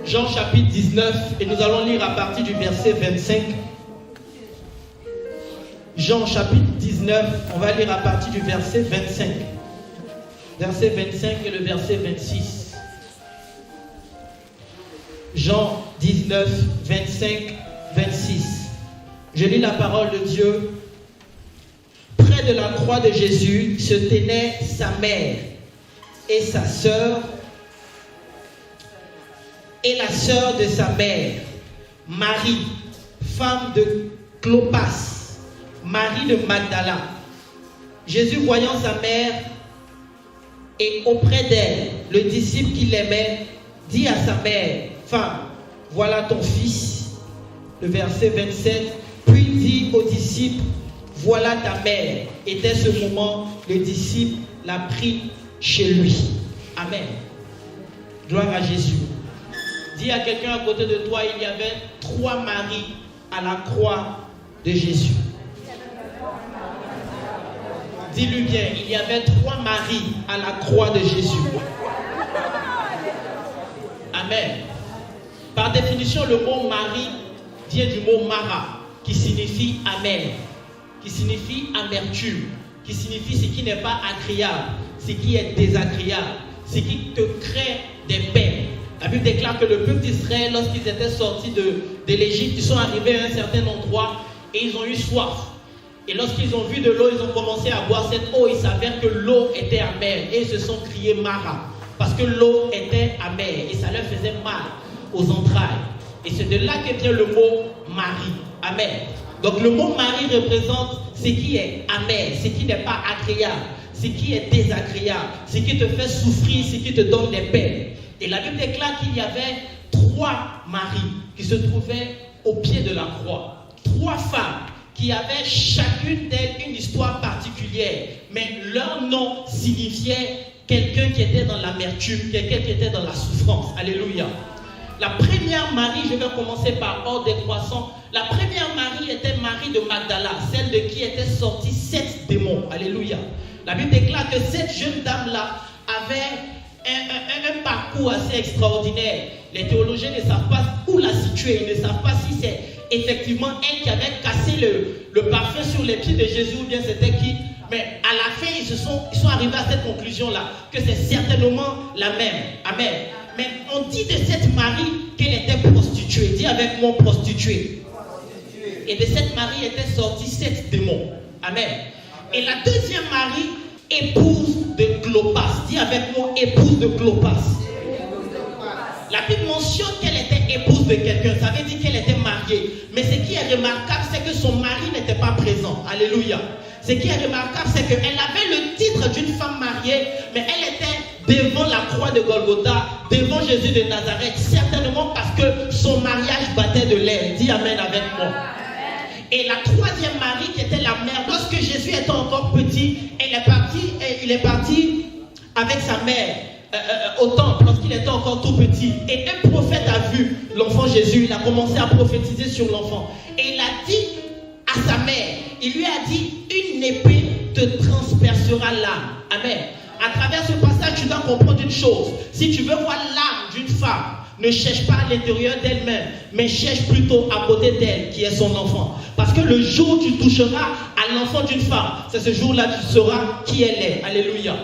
Jean chapitre 19 et nous allons lire à partir du verset 25. Jean chapitre 19, on va lire à partir du verset 25. Verset 25 et le verset 26. Jean 19, 25, 26. Je lis la parole de Dieu. Près de la croix de Jésus se tenaient sa mère et sa sœur et la sœur de sa mère, Marie, femme de Clopas, Marie de Magdala. Jésus, voyant sa mère et auprès d'elle le disciple qui l'aimait, dit à sa mère, femme, voilà ton fils. Le verset 27, puis dit au disciple, voilà ta mère. Et dès ce moment, le disciple l'a pris chez lui. Amen. Gloire à Jésus. Dis à quelqu'un à côté de toi, il y avait 3 maris à la croix de Jésus. Dis-lui bien, il y avait 3 maris à la croix de Jésus. Amen. Par définition, le mot mari vient du mot mara, qui signifie amer, qui signifie amertume, qui signifie ce qui n'est pas agréable, ce qui est désagréable, ce qui te crée des peines. La Bible déclare que le peuple d'Israël, lorsqu'ils étaient sortis de l'Égypte, ils sont arrivés à un certain endroit et ils ont eu soif. Et lorsqu'ils ont vu de l'eau, ils ont commencé à boire cette eau. Il s'avère que l'eau était amère et ils se sont criés Mara, parce que l'eau était amère et ça leur faisait mal aux entrailles. Et c'est de là que vient le mot mari, amer. Donc le mot mari représente ce qui est amer, ce qui n'est pas agréable, ce qui est désagréable, ce qui te fait souffrir, ce qui te donne des peines. Et la Bible déclare qu'il y avait 3 maris qui se trouvaient au pied de la croix. 3 femmes qui avaient chacune d'elles une histoire particulière, mais leur nom signifiait quelqu'un qui était dans l'amertume, quelqu'un qui était dans la souffrance. Alléluia. La première Marie, je vais commencer par ordre décroissant. La première Marie était Marie de Magdala, celle de qui étaient sortis 7 démons. Alléluia. La Bible déclare que cette jeune dame-là avait un parcours assez extraordinaire. Les théologiens ne savent pas où la situer, ils ne savent pas si c'est effectivement elle qui avait cassé le parfum sur les pieds de Jésus ou bien c'était qui. Mais à la fin, ils sont arrivés à cette conclusion-là, que c'est certainement la même. Amen. Mais on dit de cette Marie qu'elle était prostituée. Dis avec moi prostituée. Et de cette Marie étaient sortis 7 démons. Amen. Et la deuxième Marie, épouse de Clopas. Dis avec moi, épouse de Clopas. La Bible mentionne qu'elle était épouse de quelqu'un. Ça veut dire qu'elle était mariée. Mais ce qui est remarquable, c'est que son mari n'était pas présent. Alléluia. Ce qui est remarquable, c'est qu'elle avait le titre d'une femme mariée, mais elle était devant la croix de Golgotha, devant Jésus de Nazareth, certainement parce que son mariage battait de l'air. Dis amen avec moi. Et la troisième Marie, qui était la mère, lorsque Jésus était encore petit, il est parti avec sa mère au temple, lorsqu'il était encore tout petit. Et un prophète a vu l'enfant Jésus, il a commencé à prophétiser sur l'enfant. Et il a dit à sa mère, il lui a dit, une épée te transpercera l'âme. Amen. À travers ce passage, tu dois comprendre une chose. Si tu veux voir l'âme d'une femme, ne cherche pas à l'intérieur d'elle-même, mais cherche plutôt à côté d'elle, qui est son enfant. Parce que le jour où tu toucheras à l'enfant d'une femme, c'est ce jour-là que tu sauras qui elle est. Alléluia.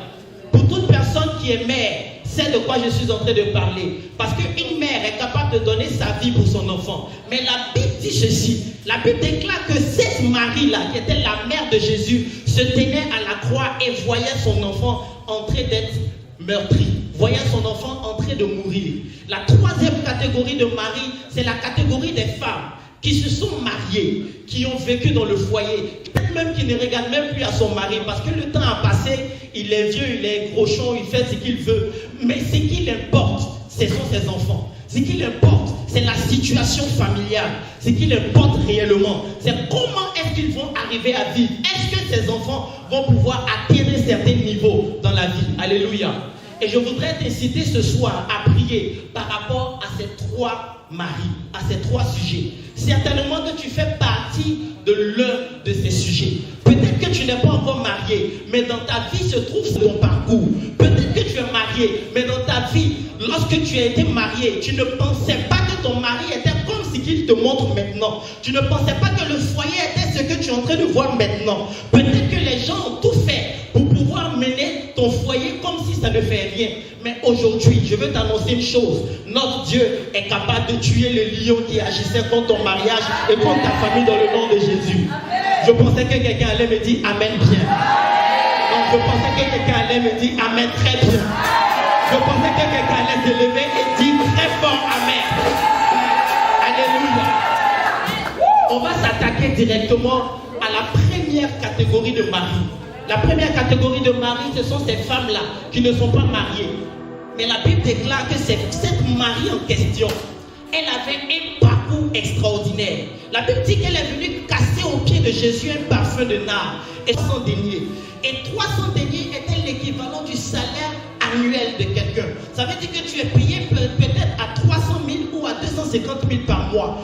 Pour toute personne qui est mère, c'est de quoi je suis en train de parler. Parce qu'une mère est capable de donner sa vie pour son enfant. Mais la Bible dit ceci. La Bible déclare que cette Marie-là, qui était la mère de Jésus, se tenait à la croix et voyait son enfant en train d'être meurtri. Voyait son enfant en train de mourir. La troisième catégorie de Marie, c'est la catégorie des femmes qui se sont mariées, qui ont vécu dans le foyer, peut-être même qui ne regardent même plus à son mari, parce que le temps a passé, il est vieux, il est grochon, il fait ce qu'il veut. Mais ce qui l'importe, ce sont ses enfants. Ce qui l'importe, c'est la situation familiale. Ce qui l'importe réellement, c'est comment est-ce qu'ils vont arriver à vivre. Est-ce que ces enfants vont pouvoir atteindre certains niveaux dans la vie. Alléluia. Et je voudrais t'inciter ce soir à prier par rapport à ces 3 maris, à ces 3 sujets. Certainement que tu fais partie de l'un de ces sujets. Peut-être que tu n'es pas encore marié, mais dans ta vie se trouve ton parcours. Peut-être que tu es marié, mais dans ta vie, lorsque lorsque tu as été marié, tu ne pensais pas que ton mari était comme ce qu'il te montre maintenant. Tu ne pensais pas que le foyer était ce que tu es en train de voir maintenant. Peut-être que les gens ont tout fait pour pouvoir mener ton foyer comme si ça ne fait rien. Mais aujourd'hui, je veux t'annoncer une chose. Notre Dieu est capable de tuer le lion qui agissait contre ton mariage et contre ta famille dans le nom de Jésus. Je pensais que quelqu'un allait me dire Amen bien. Donc je pensais que quelqu'un allait me dire Amen très bien. Je pensais que quelqu'un allait se lever et dire très fort Amen. Alléluia. On va s'attaquer directement à la première catégorie de mari. La première catégorie de mari, ce sont ces femmes-là qui ne sont pas mariées. Mais la Bible déclare que cette Marie en question, elle avait un parcours extraordinaire. La Bible dit qu'elle est venue casser aux pieds de Jésus un parfum de nard et 300 deniers. Et 300 deniers était l'équivalent du salaire annuel de quelqu'un. Ça veut dire que tu es payé peut-être à 300 000 ou à 250 000 par mois.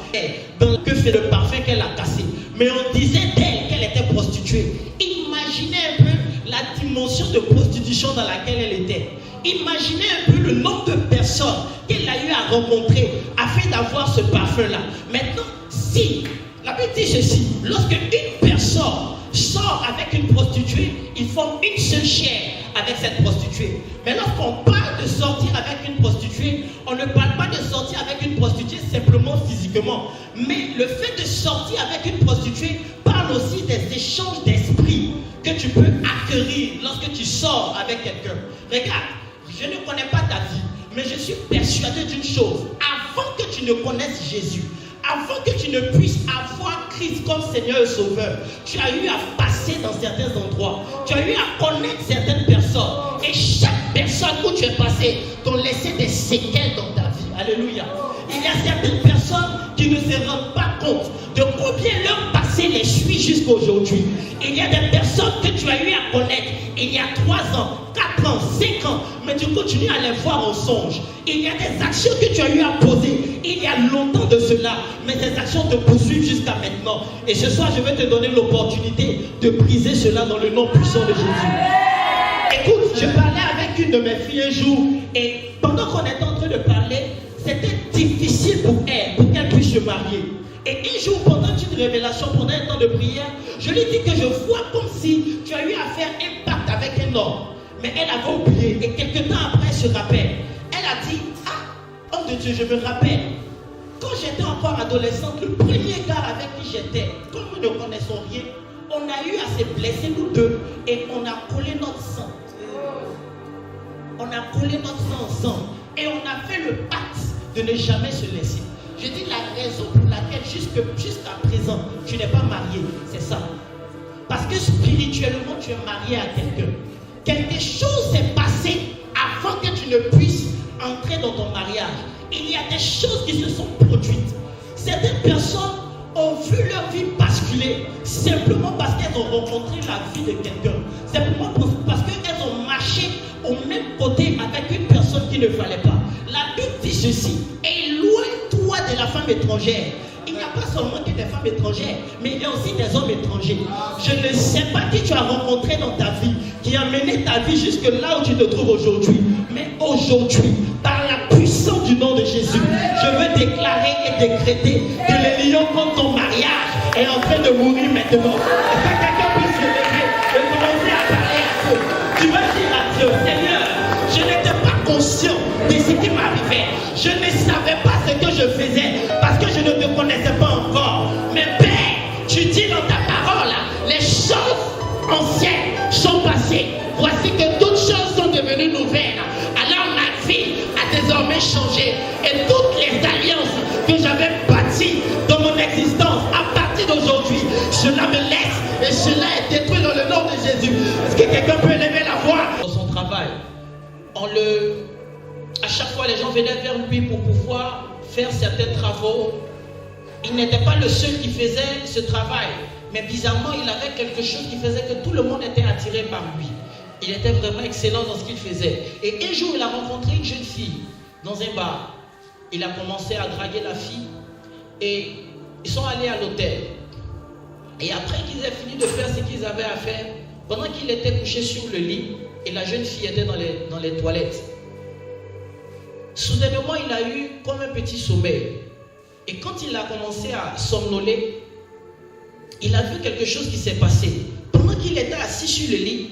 Donc, que fait le parfum qu'elle a cassé? Mais on disait d'elle qu'elle était prostituée. Imaginez un peu la dimension de prostitution dans laquelle elle était. Imaginez un peu le nombre de personnes qu'elle a eu à rencontrer afin d'avoir ce parfum-là. Maintenant, si la Bible dit ceci, lorsque une personne sort avec une prostituée, ils font une seule chair avec cette prostituée. Mais lorsqu'on parle de sortir avec une prostituée, on ne parle pas de sortir avec une prostituée simplement physiquement. Mais le fait de sortir avec une prostituée parle aussi des échanges d'esprit que tu peux acquérir lorsque tu sors avec quelqu'un. Regarde, je ne connais pas ta vie, mais je suis persuadé d'une chose. Avant que tu ne connaisses Jésus, avant que tu ne puisses avoir Christ comme Seigneur et Sauveur, tu as eu à passer dans certains endroits. Tu as eu à connaître certaines personnes. Et chaque personne où tu es passé t'ont laissé des séquelles dans ta vie. Alléluia. Il y a certaines personnes qui ne se rendent pas compte de combien leur passé les suit jusqu'à aujourd'hui. Il y a des personnes que tu as eu à connaître il y a 3 ans, 4 ans, 5 ans, mais tu continues à les voir en songe. Il y a des actions que tu as eu à poser il y a longtemps de cela, mais ces actions te poursuivent jusqu'à maintenant. Et ce soir, je vais te donner l'opportunité de briser cela dans le nom puissant de Jésus. Écoute, je parlais avec une de mes filles un jour, et pendant qu'on était en train de parler, c'était difficile pour qu'elle puisse se marier. Et un jour, pendant une révélation, pendant un temps de prière, je lui dis que je vois comme si tu as eu à faire un pacte avec un homme. Mais elle avait oublié. Et quelques temps après, elle se rappelle. Elle a dit, ah, homme de Dieu, je me rappelle. Quand j'étais encore adolescente, le premier gars avec qui j'étais, comme nous ne connaissons rien, on a eu à se blesser nous deux et on a collé notre sang. On a collé notre sang ensemble. Et on a fait le pacte de ne jamais se laisser. Je dis la raison pour laquelle jusqu'à présent, tu n'es pas marié, c'est ça. Parce que spirituellement, tu es marié à quelqu'un. Quelque chose s'est passé avant que tu ne puisses entrer dans ton mariage. Il y a des choses qui se sont produites. Certaines personnes ont vu leur vie basculer simplement parce qu'elles ont rencontré la vie de quelqu'un. Simplement parce qu'elles ont marché au même côté avec une personne qui ne fallait pas. La Bible dit ceci, éloigne-toi de la femme étrangère. Il n'y a pas seulement que des femmes étrangères, mais il y a aussi des hommes étrangers. Je ne sais pas qui tu as rencontré dans ta vie, qui a mené ta vie jusque là où tu te trouves aujourd'hui. Mais aujourd'hui, par la puissance du nom de Jésus, je veux déclarer et décréter que le lion contre ton mariage est en train de mourir maintenant. Est-ce que quelqu'un peut se lever et commencer à parler à Dieu? Tu veux dire à Dieu, Seigneur, je n'étais pas conscient de ce qui m'arrivait. Je ne savais pas ce que je faisais parce que je ne te connaissais pas encore. Mais Père, tu dis dans ta parole, les choses anciennes sont passées. Voici que toutes choses sont devenues nouvelles. Alors ma vie a désormais changé. Et toutes les alliances que j'avais bâties dans mon existence, à partir d'aujourd'hui, cela me laisse et cela est détruit dans le nom de Jésus. Est-ce que quelqu'un peut lever la voix? Dans son travail, à chaque fois les gens venaient vers lui pour pouvoir faire certains travaux. Il n'était pas le seul qui faisait ce travail, mais bizarrement il avait quelque chose qui faisait que tout le monde était attiré par lui. Il était vraiment excellent dans ce qu'il faisait. Et un jour il a rencontré une jeune fille dans un bar. Il a commencé à draguer la fille et ils sont allés à l'hôtel. Et après qu'ils aient fini de faire ce qu'ils avaient à faire, pendant qu'il était couché sur le lit et la jeune fille était dans les toilettes, Soudainement, il a eu comme un petit sommeil. Et quand il a commencé à somnoler, il a vu quelque chose qui s'est passé. Pendant qu'il était assis sur le lit,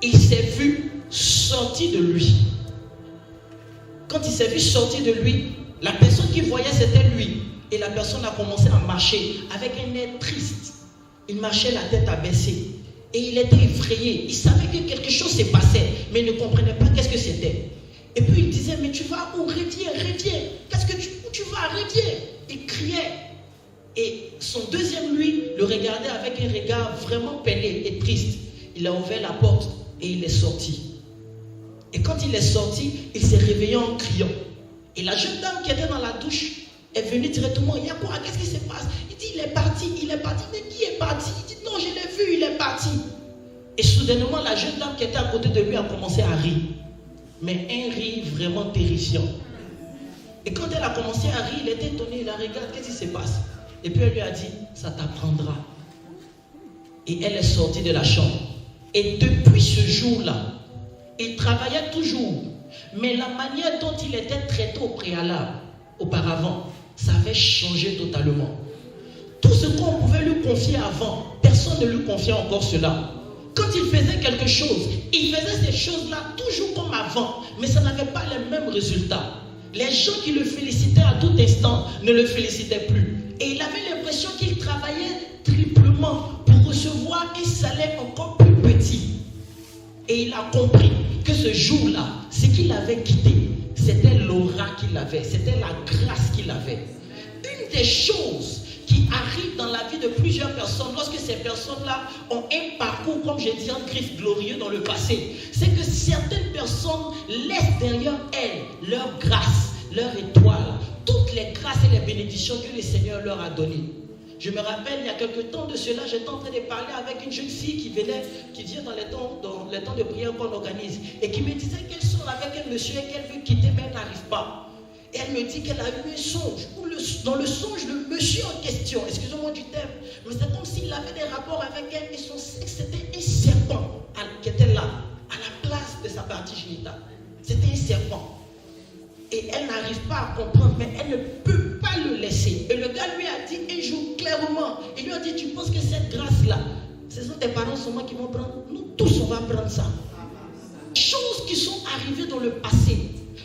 il s'est vu sortir de lui. Quand il s'est vu sortir de lui, la personne qu'il voyait, c'était lui. Et la personne a commencé à marcher avec un air triste. Il marchait la tête abaissée. Et il était effrayé. Il savait que quelque chose s'est passé, mais il ne comprenait pas qu'est-ce que c'était. Et puis il disait, mais tu vas où? Reviens, reviens. Où tu vas? Reviens. Il criait. Et son deuxième lui le regardait avec un regard vraiment peiné et triste. Il a ouvert la porte et il est sorti. Et quand il est sorti, il s'est réveillé en criant. Et la jeune dame qui était dans la douche est venue directement. Il y a quoi? Qu'est-ce qui se passe? Il dit, il est parti. Mais qui est parti? Il dit, non, je l'ai vu, il est parti. Et soudainement, la jeune dame qui était à côté de lui a commencé à rire. Mais un rire vraiment terrifiant. Et quand elle a commencé à rire, il était étonné. Il a regardé, qu'est-ce qui se passe? Et puis elle lui a dit, ça t'apprendra. Et elle est sortie de la chambre. Et depuis ce jour-là, il travaillait toujours. Mais la manière dont il était traité au préalable, auparavant, ça avait changé totalement. Tout ce qu'on pouvait lui confier avant, personne ne lui confiait encore cela. Quand il faisait quelque chose, il faisait ces choses-là toujours comme avant, mais ça n'avait pas les mêmes résultats. Les gens qui le félicitaient à tout instant ne le félicitaient plus. Et il avait l'impression qu'il travaillait triplement pour recevoir un salaire encore plus petit. Et il a compris que ce jour-là, ce qu'il avait quitté, c'était l'aura qu'il avait, c'était la grâce qu'il avait. Une des choses qui arrive dans la vie de plusieurs personnes, lorsque ces personnes-là ont un parcours, comme j'ai dit, en griffe glorieux dans le passé, c'est que certaines personnes laissent derrière elles leur grâce, leur étoile, toutes les grâces et les bénédictions que le Seigneur leur a données. Je me rappelle, il y a quelque temps de cela, j'étais en train de parler avec une jeune fille qui vient dans les temps de prière qu'on organise, et qui me disait qu'elle sort avec un monsieur et qu'elle veut quitter, mais elle n'arrive pas. Et elle me dit qu'elle a eu un songe. Dans le songe, le monsieur en question, excusez-moi du terme, mais c'est comme s'il avait des rapports avec elle et son sexe, c'était un serpent qui était là, à la place de sa partie génitale. C'était un serpent. Et elle n'arrive pas à comprendre, mais elle ne peut pas le laisser. Et le gars lui a dit un jour clairement, il lui a dit, tu penses que cette grâce-là, ce sont tes parents seulement qui vont prendre? Nous tous, on va prendre ça. Choses qui sont arrivées dans le passé.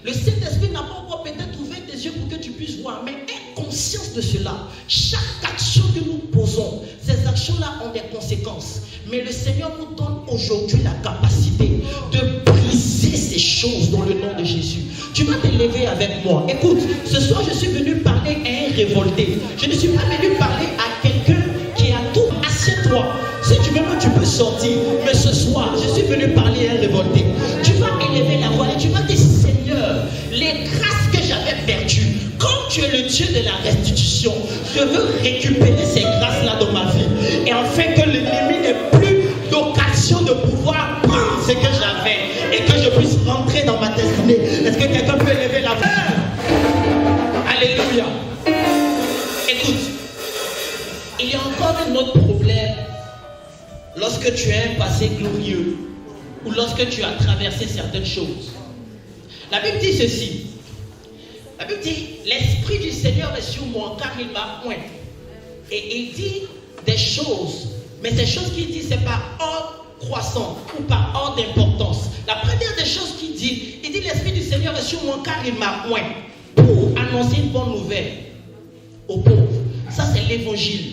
Le Saint-Esprit n'a pas encore peut-être ouvert tes yeux pour que tu puisses voir, mais aie conscience de cela. Chaque action que nous posons, ces actions-là ont des conséquences. Mais le Seigneur nous donne aujourd'hui la capacité de briser ces choses dans le nom de Jésus. Tu vas te lever avec moi. Écoute, ce soir je suis venu parler à un révolté. Je ne suis pas venu parler à quelqu'un qui a tout. Assieds-toi. Si tu veux, tu peux sortir. Mais ce soir, je suis venu parler à un révolté. Tu vas élever la voix et tu vas dire, Seigneur, les grâces que j'avais perdues, comme tu es le Dieu de la restitution, je veux récupérer ces grâces-là dans ma vie. Et afin que l'ennemi n'ait plus d'occasion de pouvoir prendre ce que j'avais et que je puisse rentrer dans ma destinée. Est-ce que quelqu'un peut élever la voix? Alléluia. Écoute, il y a encore un autre problème lorsque tu as un passé glorieux ou lorsque tu as traversé certaines choses. La Bible dit ceci. La Bible dit, l'Esprit du Seigneur est sur moi car il m'a oint. Et il dit des choses, mais ces choses qu'il dit, c'est par ordre croissant ou par ordre d'importance. La première des choses qu'il dit, il dit, l'Esprit du Seigneur est sur moi car il m'a oint pour annoncer une bonne nouvelle aux pauvres. Ça, c'est l'évangile.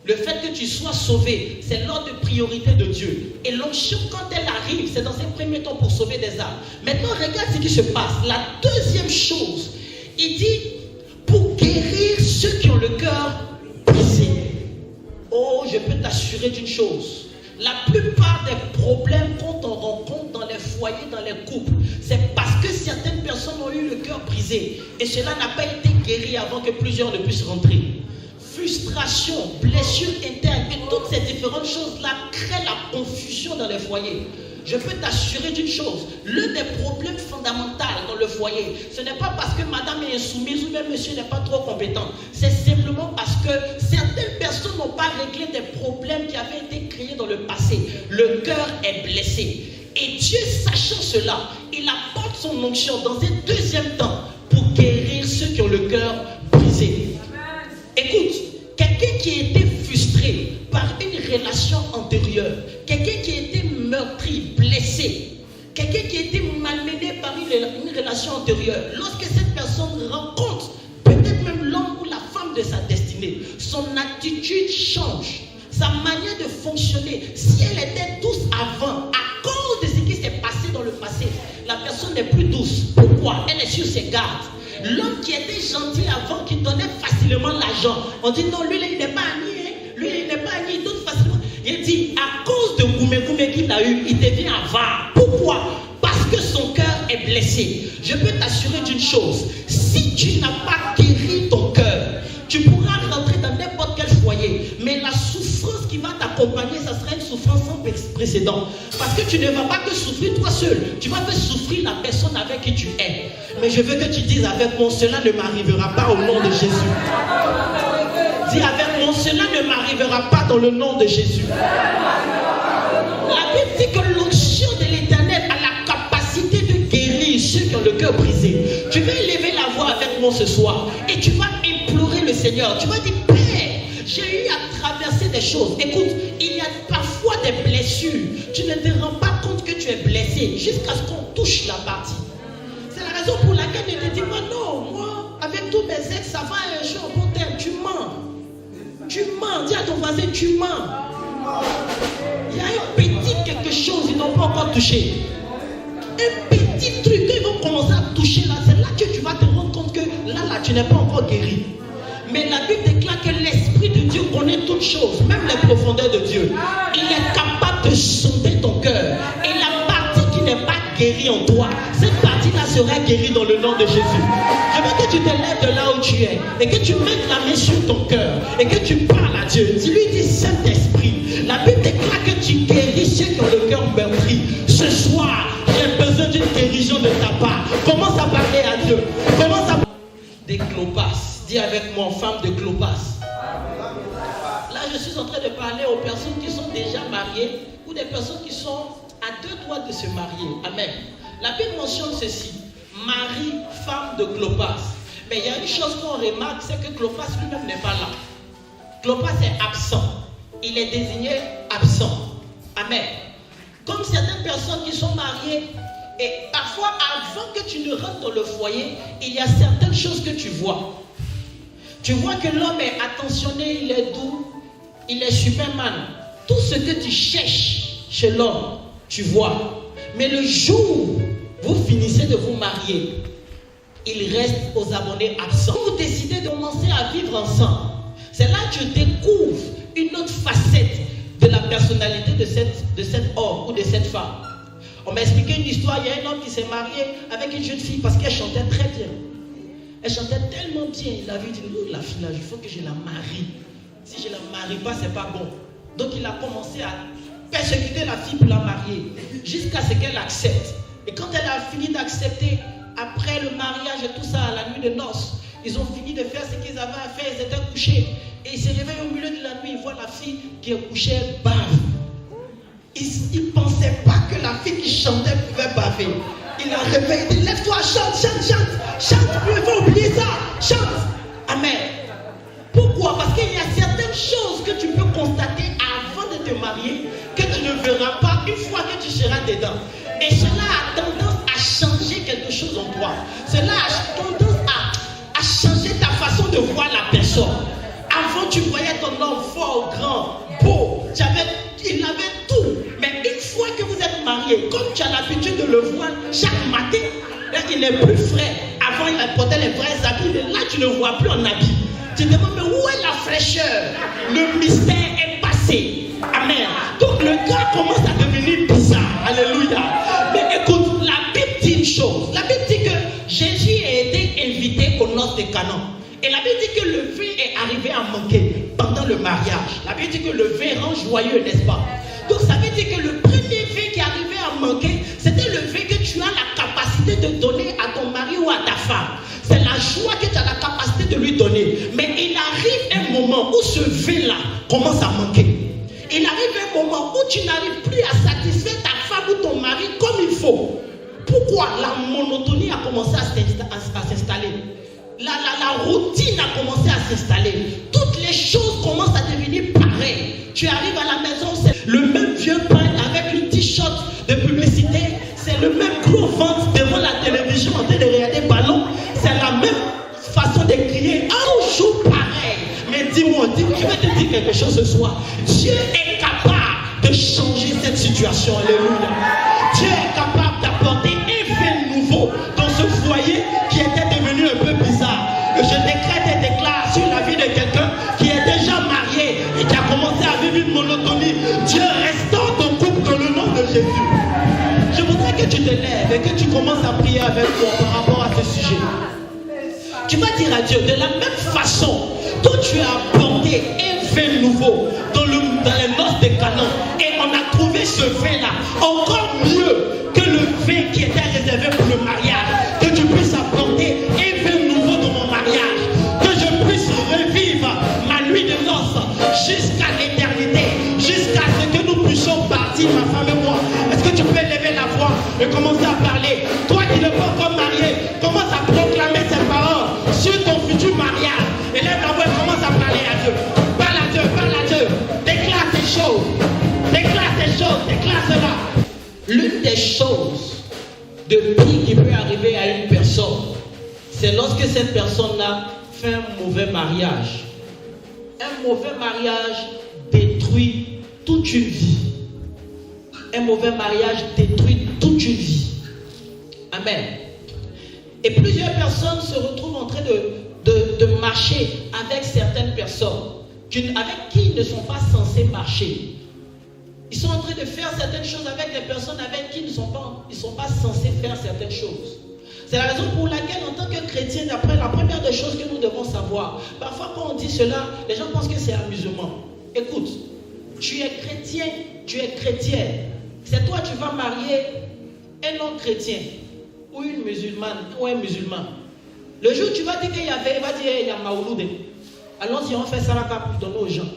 Le fait que tu sois sauvé, c'est l'ordre de priorité de Dieu. Et l'onction, quand elle arrive, c'est dans un premier temps pour sauver des âmes. Maintenant, regarde ce qui se passe. La deuxième chose, il dit, pour guérir ceux qui ont le cœur brisé. Oh, je peux t'assurer d'une chose. La plupart des problèmes qu'on rencontre dans les foyers, dans les couples, c'est parce que certaines personnes ont eu le cœur brisé. Et cela n'a pas été guéri avant que plusieurs ne puissent rentrer. Frustration, blessures internes et toutes ces différentes choses-là créent la confusion dans les foyers. Je peux t'assurer d'une chose, l'un des problèmes fondamentaux dans le foyer, ce n'est pas parce que madame est insoumise ou même monsieur n'est pas trop compétent. C'est simplement parce que certaines personnes n'ont pas réglé des problèmes qui avaient été créés dans le passé. Le cœur est blessé. Et Dieu, sachant cela, il apporte son onction dans un deuxième temps brisé. Écoute, quelqu'un qui a été frustré par une relation antérieure, quelqu'un qui a été meurtri, blessé, quelqu'un qui a été malmené par une relation antérieure, lorsque cette personne rencontre peut-être même l'homme ou la femme de sa destinée, son attitude change, sa manière de fonctionner. Si elle était douce avant, à cause de ce qui s'est passé dans le passé, la personne n'est plus douce. Pourquoi? Elle est sur ses gardes. L'homme qui était gentil avant, qui donnait facilement l'argent, on dit non, lui il n'est pas ami, hein? Lui il n'est pas ami, il donne facilement. Il dit à cause de Goumé qu'il a eu, il devient avare. Pourquoi? Parce que son cœur est blessé. Je peux t'assurer d'une chose, si tu n'as pas guéri ton cœur, tu pourras rentrer dans n'importe quel foyer, mais la souffrance qui va t'accompagner, ça sera une souffrance sans précédent. Parce que tu ne vas pas que souffrir toi seul, tu vas faire souffrir la personne avec qui tu es. Mais je veux que tu dises avec moi, cela ne m'arrivera pas au nom de Jésus. Dis avec moi, cela ne m'arrivera pas dans le nom de Jésus. La Bible dit que l'onction de l'Éternel a la capacité de guérir ceux qui ont le cœur brisé. Tu vas élever la voix avec moi ce soir et tu vas implorer le Seigneur. Tu vas dire, Père, j'ai eu à traverser des choses. Écoute, il y a parfois des blessures. Tu ne te rends pas compte que tu es blessé jusqu'à ce qu'on touche la partie. C'est la raison pour laquelle je ne te dis pas, non, moi, avec tous mes ex, ça va, je suis en bon terme. Tu mens. Tu mens. Dis à ton voisin, tu mens. Il y a un petit quelque chose qu'ils n'ont pas encore touché. Un petit truc qu'ils vont commencer à toucher là. C'est là que tu vas te rendre compte que là, tu n'es pas encore guéri. Mais la Bible déclare que l'Esprit de Dieu connaît toutes choses, même les profondeurs de Dieu. Il est capable de sonder ton cœur. Et la partie qui n'est pas guérie en toi, cette partie-là sera guérie dans le nom de Jésus. Je veux que tu te lèves de là où tu es et que tu mettes la main sur ton cœur et que tu parles à Dieu. Dis-lui, dis Saint-Esprit. La Bible déclare que tu guéris ceux qui ont le cœur meurtri. Ce soir, j'ai besoin d'une guérison de ta part. Commence à parler à Dieu. Commence à des Clopas. Dis avec moi, femme de Clopas. Là, je suis en train de parler aux personnes qui sont déjà mariées ou des personnes qui sont à deux doigts de se marier. Amen. La Bible mentionne ceci. Marie, femme de Clopas. Mais il y a une chose qu'on remarque, c'est que Clopas lui-même n'est pas là. Clopas est absent. Il est désigné absent. Amen. Comme certaines personnes qui sont mariées, et parfois avant que tu ne rentres dans le foyer, il y a certaines choses que tu vois. Tu vois que l'homme est attentionné, il est doux, il est Superman. Tout ce que tu cherches chez l'homme, tu vois. Mais le jour où vous finissez de vous marier, il reste aux abonnés absents. Vous décidez de commencer à vivre ensemble. C'est là que tu découvres une autre facette de la personnalité de cet homme ou de cette femme. On m'a expliqué une histoire, il y a un homme qui s'est marié avec une jeune fille parce qu'elle chantait très bien. Elle chantait tellement bien, il avait dit, oh, la fille là, il faut que je la marie. Si je ne la marie pas, c'est pas bon. Donc il a commencé à persécuter la fille pour la marier, jusqu'à ce qu'elle accepte. Et quand elle a fini d'accepter, après le mariage et tout ça, à la nuit de noces, ils ont fini de faire ce qu'ils avaient à faire, ils étaient couchés. Et ils se réveillent au milieu de la nuit, ils voient la fille qui est couchée, elle bave. Ils ne pensaient pas que la fille qui chantait pouvait baver. Il la réveille, il dit, lève-toi, chante, chante, chante, chante, il faut oublier ça, chante. Amen. Pourquoi? Parce qu'il y a certaines choses que tu peux constater avant de te marier que tu ne verras pas une fois que tu seras dedans. Et cela a tendance à changer quelque chose en toi. Cela a tendance à changer ta façon de voir la personne. Avant, tu voyais ton homme fort, grand, beau, il avait tout. Mais une fois que vous êtes mariés, comme tu as l'habitude de le voir chaque matin, là, il n'est plus frais. Avant, il portait les vrais habits, mais là, tu ne le vois plus en habit. Tu te demandes, mais où est la fraîcheur? Le mystère est passé. Amen. Donc, le gars commence à devenir bizarre. Alléluia. Mais écoute, la Bible dit une chose. La Bible dit que Jésus a été invité aux noces de Canaan. Et la Bible dit que le vin est arrivé à manquer pendant le mariage. La Bible dit que le vin rend joyeux, n'est-ce pas? Donc ça veut dire que le premier vin qui arrivait à manquer, c'était le vin que tu as la capacité de donner à ton mari ou à ta femme. C'est la joie que tu as la capacité de lui donner. Mais il arrive un moment où ce vin-là commence à manquer. Il arrive un moment où tu n'arrives plus à satisfaire ta femme ou ton mari comme il faut. Pourquoi? La monotonie a commencé à s'installer. la routine a commencé à s'installer. Toutes les choses commencent à devenir pareilles. Tu arrives à la maison, c'est le même vieux pain avec une t-shirt de publicité. C'est le même gros ventre devant la télévision en train de regarder ballon. C'est la même façon de crier. Toujours pareil. Mais dis-moi, je vais te dire quelque chose ce soir. Dieu est capable de changer cette situation. Alléluia. Dieu est capable d'apporter un vin nouveau dans ce foyer qui était devenu un peu bizarre. Je décrète et déclare sur la vie de quelqu'un qui est déjà marié et qui a commencé à vivre une monotonie. Dieu restaure ton couple dans le nom de Jésus. Je voudrais que tu te lèves et que tu commences à prier avec moi par rapport à ce sujet. Tu vas dire à Dieu, de la même façon dont tu as apporté un vin nouveau dans les noces de Canaan et on a trouvé ce vin-là encore mieux que le vin qui était réservé pour le mariage, que tu puisses apporter un vin nouveau dans mon mariage, que je puisse revivre ma nuit de noces jusqu'à l'éternité, jusqu'à ce que nous puissions partir, ma femme et moi. Est-ce que tu peux lever la voix et commencer à parler? Toi qui n'es pas encore marié, commence à proclamer ces paroles sur ton futur mariage. Et lève la voix et commence à parler à Dieu. Parle à Dieu, parle à Dieu. Déclare tes choses. Déclare tes choses, déclare cela. L'une des choses de pire qui peut arriver à une personne, c'est lorsque cette personne-là fait un mauvais mariage. Un mauvais mariage détruit toute une vie. Un mauvais mariage détruit toute une vie. Amen. Et plusieurs personnes se retrouvent en train de marcher avec certaines personnes avec qui ils ne sont pas censés marcher. Ils sont en train de faire certaines choses avec des personnes avec qui ils ne sont pas censés faire certaines choses. C'est la raison pour laquelle, en tant que chrétien, d'après la première des choses que nous devons savoir, parfois quand on dit cela, les gens pensent que c'est amusement. Écoute, tu es chrétien, tu es chrétienne. C'est toi, tu vas marier un non-chrétien ou une musulmane ou un musulman. Le jour où tu vas dire qu'il y avait, il va dire il y a Maouloud. Allons-y, on fait Saraka pour donner aux gens.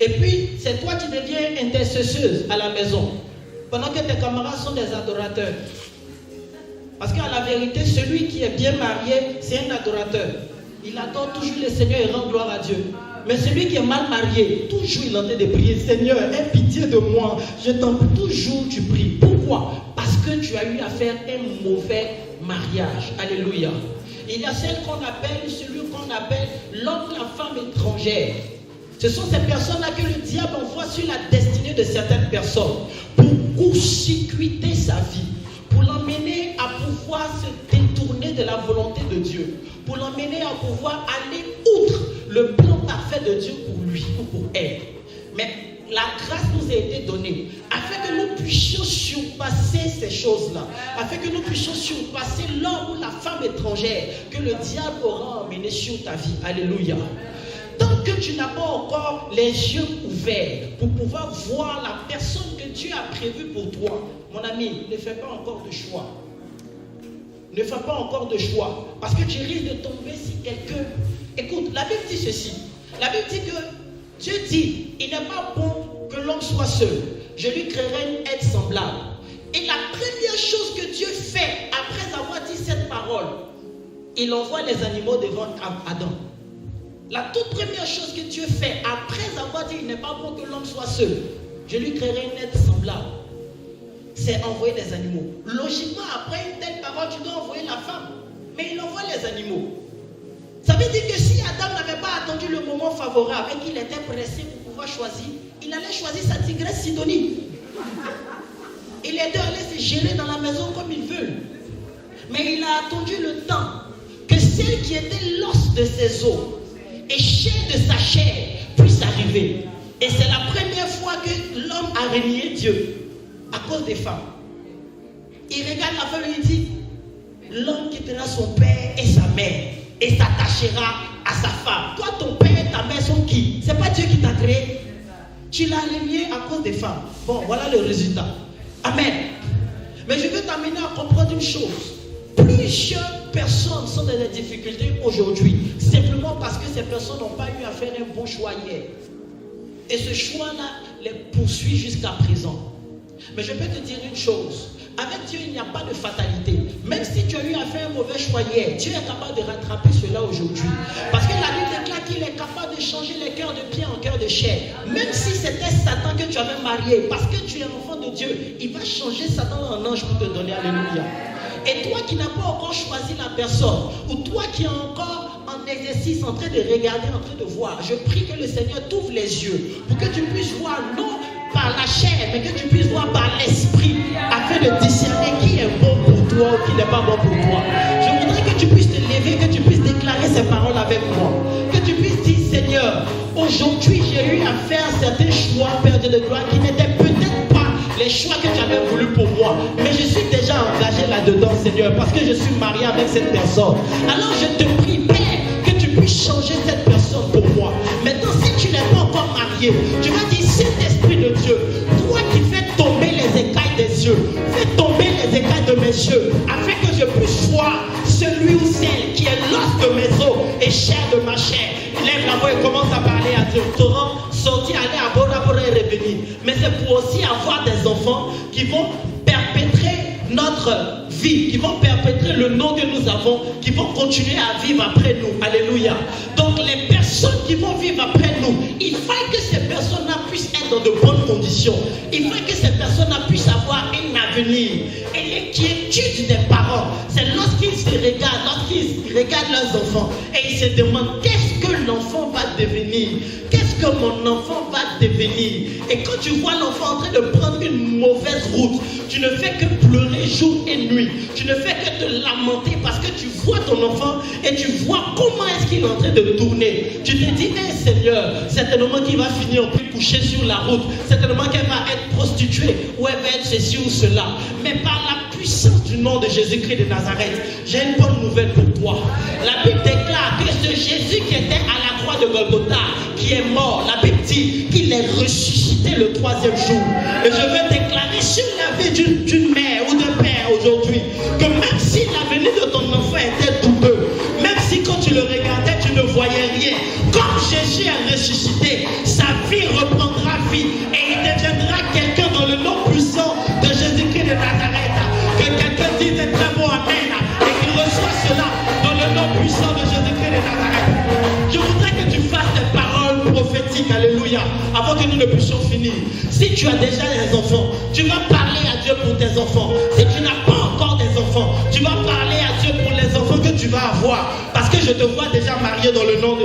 Et puis, c'est toi qui deviens intercesseuse à la maison. Pendant que tes camarades sont des adorateurs. Parce qu'à la vérité, celui qui est bien marié, c'est un adorateur. Il adore toujours le Seigneur et rend gloire à Dieu. Mais celui qui est mal marié, toujours il est en train de prier. Seigneur, aie pitié de moi. Je t'en prie, toujours tu pries. Pourquoi? Parce que tu as eu à faire un mauvais mariage. Alléluia. Il y a celui qu'on appelle l'homme, la femme étrangère. Ce sont ces personnes-là que le diable envoie sur la destinée de certaines personnes pour court-circuiter sa vie, pour l'emmener à pouvoir se détourner de la volonté de Dieu, pour l'emmener à pouvoir aller outre le plan parfait de Dieu pour lui ou pour elle. Mais la grâce nous a été donnée afin que nous puissions surpasser ces choses-là, afin que nous puissions surpasser l'homme ou la femme étrangère que le diable aura emmené sur ta vie. Alléluia. Tant que tu n'as pas encore les yeux ouverts pour pouvoir voir la personne que Dieu a prévue pour toi, mon ami, ne fais pas encore de choix. Ne fais pas encore de choix. Parce que tu risques de tomber si quelqu'un... Écoute, la Bible dit ceci. La Bible dit que Dieu dit, il n'est pas bon que l'homme soit seul. Je lui créerai une aide semblable. Et la première chose que Dieu fait après avoir dit cette parole, il envoie les animaux devant Adam. La toute première chose que Dieu fait après avoir dit il n'est pas bon que l'homme soit seul, je lui créerai une aide semblable. C'est envoyer les animaux. Logiquement, après une telle parole, tu dois envoyer la femme. Mais il envoie les animaux. Ça veut dire que si Adam n'avait pas attendu le moment favorable et qu'il était pressé pour pouvoir choisir, il allait choisir sa tigresse Sidonie. Et les deux allaient se gérer dans la maison comme ils veulent. Mais il a attendu le temps que celle qui était l'os de ses os et chair de sa chair puisse arriver. Et c'est la première fois que l'homme a renié Dieu à cause des femmes. Il regarde la femme et il dit, l'homme quittera son père et sa mère et s'attachera à sa femme. Toi, ton père et ta mère sont qui? C'est pas Dieu qui t'a créé. Tu l'as renié à cause des femmes. Bon, voilà le résultat. Amen. Mais je veux t'amener à comprendre une chose. Plusieurs personnes sont dans des difficultés aujourd'hui, simplement parce que ces personnes n'ont pas eu à faire un bon choix hier. Et ce choix-là les poursuit jusqu'à présent. Mais je peux te dire une chose. Avec Dieu, il n'y a pas de fatalité. Même si tu as eu à faire un mauvais choix hier, Dieu est capable de rattraper cela aujourd'hui. Parce que la Bible déclare qu'il est capable de changer les cœurs de pierre en cœurs de chair. Même si c'était Satan que tu avais marié, parce que tu es enfant de Dieu, il va changer Satan en ange pour te donner. Alléluia. Et toi qui n'as pas encore choisi la personne, ou toi qui es encore en exercice, en train de regarder, en train de voir, je prie que le Seigneur t'ouvre les yeux pour que tu puisses voir, non par la chair, mais que tu puisses voir par l'esprit, afin de discerner qui est bon pour toi ou qui n'est pas bon pour toi. Je voudrais que tu puisses te lever, que tu puisses déclarer ces paroles avec moi. Que tu puisses dire, Seigneur, aujourd'hui j'ai eu à faire certains choix, Père Dieu de gloire, qui n'étaient peut-être pas les choix que tu avais voulu pour moi. Mais je suis déjà engagé là-dedans, Seigneur, parce que je suis marié avec cette personne. Alors je te prie, Père, que tu puisses changer cette personne pour moi. Maintenant, si tu n'es pas encore marié, tu vas dire, Saint-Esprit de Dieu, toi qui fais tomber les écailles des yeux, fais tomber les écailles de mes yeux, afin que je puisse voir celui ou celle qui est l'os de mes os et chair de ma chair. Lève la voix et commence à parler à Dieu. Torrent, sortir, aller à Bora Bora et revenir. Mais c'est pour aussi avoir des enfants qui vont perpétrer notre vie, qui vont perpétrer le nom que nous avons, qui vont continuer à vivre après nous. Alléluia. Donc les personnes qui vont vivre après nous, il faut que ces personnes-là puissent être dans de bonnes conditions. Il faut que ces personnes-là puissent avoir un avenir. Et l'inquiétude des parents, c'est lorsqu'ils se regardent, lorsqu'ils regardent leurs enfants et ils se demandent qu'est-ce que l'enfant va devenir, qu'est-ce que mon enfant va devenir. Et quand tu vois l'enfant en train de prendre une mauvaise route, tu ne fais que pleurer jour et nuit. Tu ne fais que te lamenter parce que tu vois ton enfant et tu vois comment est-ce qu'il est en train de tourner. Tu te dis, hey Seigneur, certainement qu'il va finir plus couché sur la route. Certainement qu'elle va être prostituée ou elle va être ceci ou cela. Mais par la puissance du nom de Jésus-Christ de Nazareth, j'ai une bonne nouvelle pour toi. La Bible déclare que ce Jésus qui était à la croix de Golgotha, qui est mort, la Bible dit qu'il est ressuscité le 3e jour. Et je veux déclarer sur la vie d'une mère ou d'un père aujourd'hui, que même si l'avenir de ton enfant était douteux, même si quand tu le regardais, tu ne voyais rien, comme Jésus est ressuscité, sa vie reprendra vie et il deviendra quelqu'un dans le nom puissant de Jésus-Christ de Nazareth. Que quelqu'un dise un très bon amen et qu'il reçoit cela dans le nom puissant de Jésus-Christ de Nazareth. Je voudrais que tu fasses des paroles prophétiques, alléluia, avant que nous ne puissions finir. Si tu as déjà des enfants, tu vas parler à Dieu pour tes enfants. Si tu n'as pas encore des enfants, tu vas parler à Dieu pour les enfants que tu vas avoir. Parce que je te vois déjà marié dans le nom